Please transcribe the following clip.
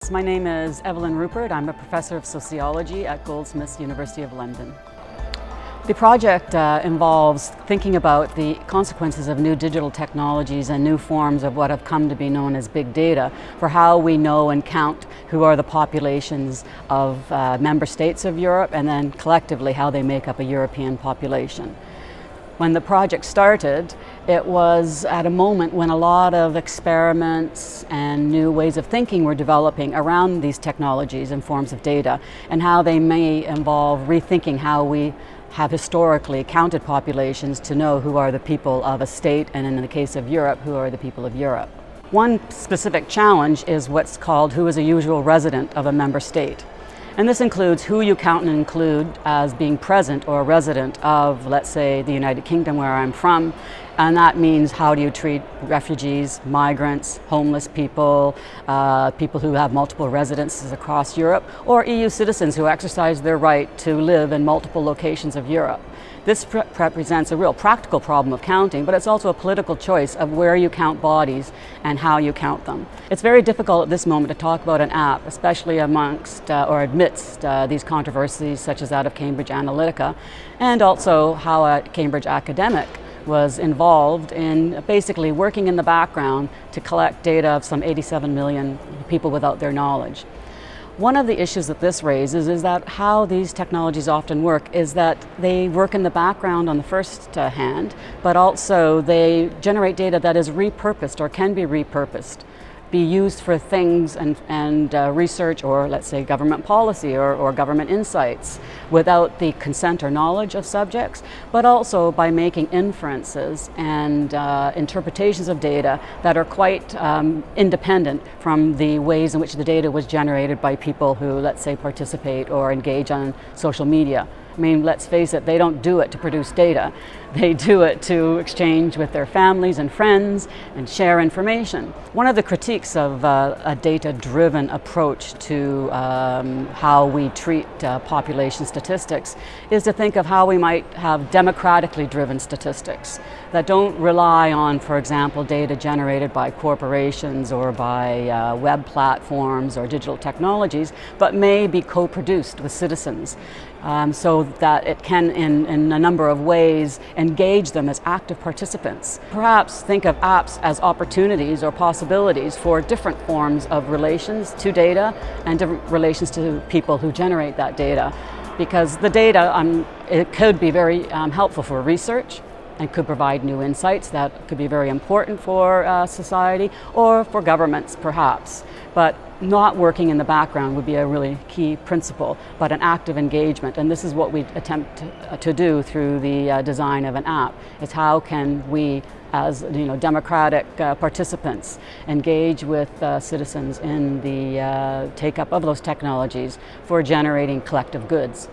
Yes, my name is Evelyn Ruppert. I'm a professor of sociology at Goldsmiths, University of London. The project involves thinking about the consequences of new digital technologies and new forms of what have come to be known as big data for how we know and count who are the populations of member states of Europe, and then collectively how they make up a European population. When the project started, it was at a moment when a lot of experiments and new ways of thinking were developing around these technologies and forms of data, and how they may involve rethinking how we have historically counted populations to know who are the people of a state, and in the case of Europe, who are the people of Europe. One specific challenge is what's called who is a usual resident of a member state. And this includes who you count and include as being present or resident of, let's say, the United Kingdom, where I'm from. And that means how do you treat refugees, migrants, homeless people, people who have multiple residences across Europe, or EU citizens who exercise their right to live in multiple locations of Europe. This represents a real practical problem of counting, but it's also a political choice of where you count bodies and how you count them. It's very difficult at this moment to talk about an app, especially amongst or amidst these controversies such as that of Cambridge Analytica, and also how a Cambridge academic was involved in basically working in the background to collect data of some 87 million people without their knowledge. One of the issues that this raises is that how these technologies often work is that they work in the background on the first hand, but also they generate data that is repurposed or can be repurposed, be used for things and research, or let's say government policy or government insights without the consent or knowledge of subjects, but also by making inferences and interpretations of data that are quite independent from the ways in which the data was generated by people who, let's say, participate or engage on social media. I mean, let's face it, they don't do it to produce data. They do it to exchange with their families and friends and share information. One of the critiques of a data-driven approach to how we treat population statistics is to think of how we might have democratically driven statistics that don't rely on, for example, data generated by corporations or by web platforms or digital technologies, but may be co-produced with citizens. So that it can, in a number of ways, engage them as active participants. Perhaps think of apps as opportunities or possibilities for different forms of relations to data and different relations to people who generate that data. Because the data, it could be very helpful for research and could provide new insights that could be very important for society or for governments, perhaps. But not working in the background would be a really key principle, but an active engagement. And this is what we attempt to do through the design of an app, is how can we, as democratic participants, engage with citizens in the take-up of those technologies for generating collective goods.